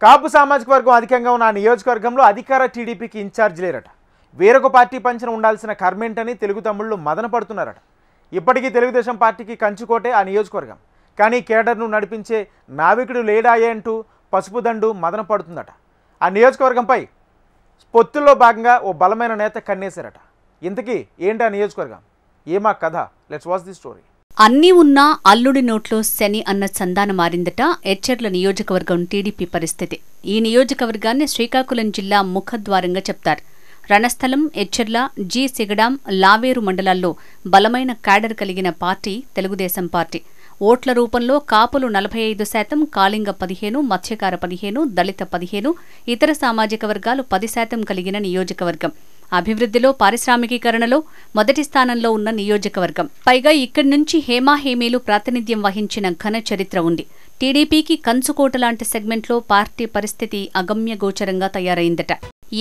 కాపు సామాజిక వర్గం అధికంగా ఉన్న ఆ నియోజకవర్గంలో అధికార టీడీపీకి ఇన్ఛార్జ్ లేరట. వేరొక పార్టీ పంచన ఉండాల్సిన కర్మేంటని తెలుగు తమ్ముళ్ళు మదన పడుతున్నారట. ఇప్పటికీ తెలుగుదేశం పార్టీకి కంచుకోటే ఆ నియోజకవర్గం. కానీ కేడర్ను నడిపించే నావికుడు లేడాయే అంటూ పసుపు దండు మదన పడుతుందట. ఆ నియోజకవర్గంపై పొత్తుల్లో భాగంగా ఓ బలమైన నేత కన్నేశారట. ఇంతకీ ఏంటి ఆ నియోజకవర్గం? ఏమా కథ? Let's watch the story. అన్నీ ఉన్నా అల్లుడి నోట్లో శని అన్న చందాన మారిందట ఎచ్చెర్ల నియోజకవర్గం టీడీపీ పరిస్థితి. ఈ నియోజకవర్గాన్ని శ్రీకాకుళం జిల్లా ముఖద్వారంగా చెప్తారు. రణస్థలం, ఎచ్చెర్ల, జి సిగడాం, లావేరు మండలాల్లో బలమైన క్యాడర్ కలిగిన పార్టీ తెలుగుదేశం పార్టీ. ఓట్ల రూపంలో కాపులు 45%, కాళింగ 15%, మత్స్యకార 15%, దళిత 15%, ఇతర సామాజిక వర్గాలు 10% కలిగిన నియోజకవర్గం. అభివృద్ధిలో, పారిశ్రామికీకరణలో మొదటి స్థానంలో ఉన్న నియోజకవర్గం. పైగా ఇక్కడి నుంచి హేమాహేమీలు ప్రాతినిధ్యం వహించిన ఘన చరిత్ర ఉంది. టీడీపీకి కంచుకోటలాంటి సెగ్మెంట్లో పార్టీ పరిస్థితి అగమ్యగోచరంగా తయారైందట.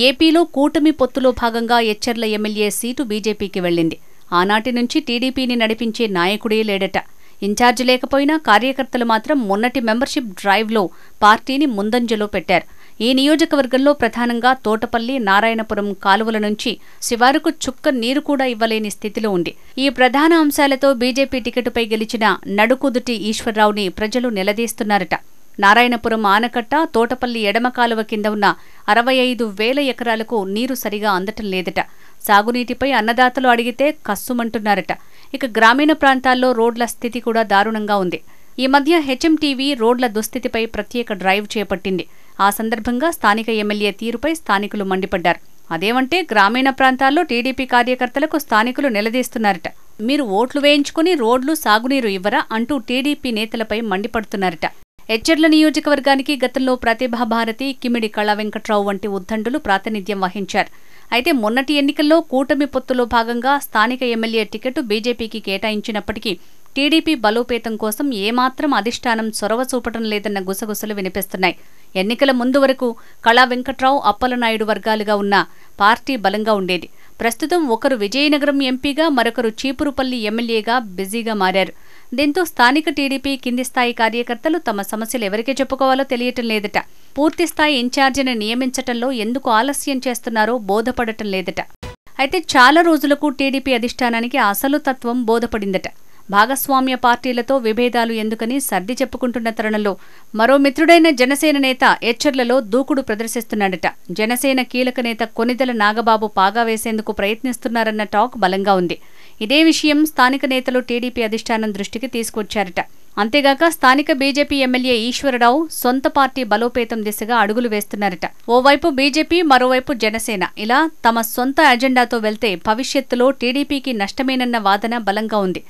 ఏపీలో కూటమి పొత్తులో భాగంగా ఎచ్చెర్ల ఎమ్మెల్యే సీటు బీజేపీకి వెళ్లింది. ఆనాటి నుంచి టీడీపీని నడిపించే నాయకుడే లేడట. ఇన్ఛార్జి లేకపోయినా కార్యకర్తలు మాత్రం మొన్నటి మెంబర్షిప్ డ్రైవ్లో పార్టీని ముందంజలో పెట్టారు. ఈ నియోజకవర్గంలో ప్రధానంగా తోటపల్లి, నారాయణపురం కాలువల నుంచి శివారుకు చుక్క నీరు కూడా ఇవ్వలేని స్థితిలో ఉంది. ఈ ప్రధాన అంశాలతో బీజేపీ టికెటుపై గెలిచిన నడుకుదుటి ఈశ్వర్రావుని ప్రజలు నిలదీస్తున్నారట. నారాయణపురం ఆనకట్ట, తోటపల్లి ఎడమ కాలువ కింద ఉన్న 65,000 ఎకరాలకు నీరు సరిగా అందటం లేదట. సాగునీటిపై అన్నదాతలు అడిగితే కస్సుమంటున్నారట. ఇక గ్రామీణ ప్రాంతాల్లో రోడ్ల స్థితి కూడా దారుణంగా ఉంది. ఈ మధ్య హెచ్ఎంటీవీ రోడ్ల దుస్థితిపై ప్రత్యేక డ్రైవ్ చేపట్టింది. ఆ సందర్భంగా స్థానిక ఎమ్మెల్యే తీరుపై స్థానికులు మండిపడ్డారు. అదేమంటే గ్రామీణ ప్రాంతాల్లో టీడీపీ కార్యకర్తలకు స్థానికులు నిలదీస్తున్నారట. మీరు ఓట్లు వేయించుకుని రోడ్లు, సాగునీరు ఇవ్వరా అంటూ టీడీపీ నేతలపై మండిపడుతున్నారట. ఎచ్చెర్ల నియోజకవర్గానికి గతంలో ప్రతిభాభారతి, కిమిడి కళా వెంకట్రావు వంటి ఉద్దండులు ప్రాతినిధ్యం వహించారు. అయితే మొన్నటి ఎన్నికల్లో కూటమి పొత్తులో భాగంగా స్థానిక ఎమ్మెల్యే టికెట్ బీజేపీకి కేటాయించినప్పటికీ టీడీపీ బలోపేతం కోసం ఏమాత్రం అధిష్టానం చొరవ చూపటం లేదన్న గుసగుసలు వినిపిస్తున్నాయి. ఎన్నికల ముందు వరకు కళా వెంకట్రావు, అప్పలనాయుడు వర్గాలుగా ఉన్న పార్టీ బలంగా ఉండేది. ప్రస్తుతం ఒకరు విజయనగరం ఎంపీగా, మరొకరు చీపురుపల్లి ఎమ్మెల్యేగా బిజీగా మారారు. దీంతో స్థానిక టీడీపీ కింది స్థాయి కార్యకర్తలు తమ సమస్యలు ఎవరికి చెప్పుకోవాలో తెలియటం లేదట. పూర్తిస్థాయి ఇన్ఛార్జిని నియమించటంలో ఎందుకు ఆలస్యం చేస్తున్నారో బోధపడటం లేదట. అయితే చాలా రోజులకు టీడీపీ అధిష్టానానికి అసలు తత్వం బోధపడిందట. భాగస్వామ్య పార్టీలతో విభేదాలు ఎందుకని సర్ది చెప్పుకుంటున్న తరుణంలో మరో మిత్రుడైన జనసేన నేత ఎచ్చెర్లలో దూకుడు ప్రదర్శిస్తున్నాడట. జనసేన కీలక నేత కొనిదెల నాగబాబు పాగా వేసేందుకు ప్రయత్నిస్తున్నారన్న టాక్ బలంగా ఉంది. ఇదే విషయం స్థానిక నేతలు టీడీపీ అధిష్టానం దృష్టికి తీసుకొచ్చారట. అంతేగాక స్థానిక బీజేపీ ఎమ్మెల్యే ఈశ్వరరావు సొంత పార్టీ బలోపేతం దిశగా అడుగులు వేస్తున్నారట. ఓవైపు బీజేపీ, మరోవైపు జనసేన ఇలా తమ సొంత అజెండాతో వెళ్తే భవిష్యత్తులో టీడీపీకి నష్టమేనన్న వాదన బలంగా ఉంది.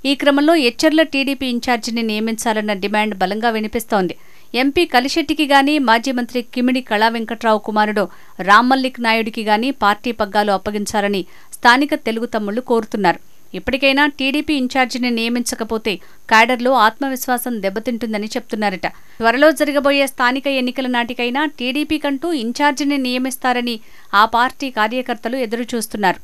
ఈ క్రమంలో ఎచ్చెర్ల టీడీపీ ఇన్ఛార్జిని నియమించాలన్న డిమాండ్ బలంగా వినిపిస్తోంది. ఎంపీ కలిశెట్టికి గానీ, మాజీ మంత్రి కిమిడి కళా వెంకట్రావు కుమారుడు రామ్మల్లిక్ నాయుడికి గానీ పార్టీ పగ్గాలు అప్పగించాలని స్థానిక తెలుగు తమ్ముళ్లు కోరుతున్నారు. ఇప్పటికైనా టీడీపీ ఇన్ఛార్జిని నియమించకపోతే క్యాడర్లో ఆత్మవిశ్వాసం దెబ్బతింటుందని చెప్తున్నారట. త్వరలో జరగబోయే స్థానిక ఎన్నికల నాటికైనా టీడీపీ కంటూ ఇన్ఛార్జిని నియమిస్తారని ఆ పార్టీ కార్యకర్తలు ఎదురుచూస్తున్నారు.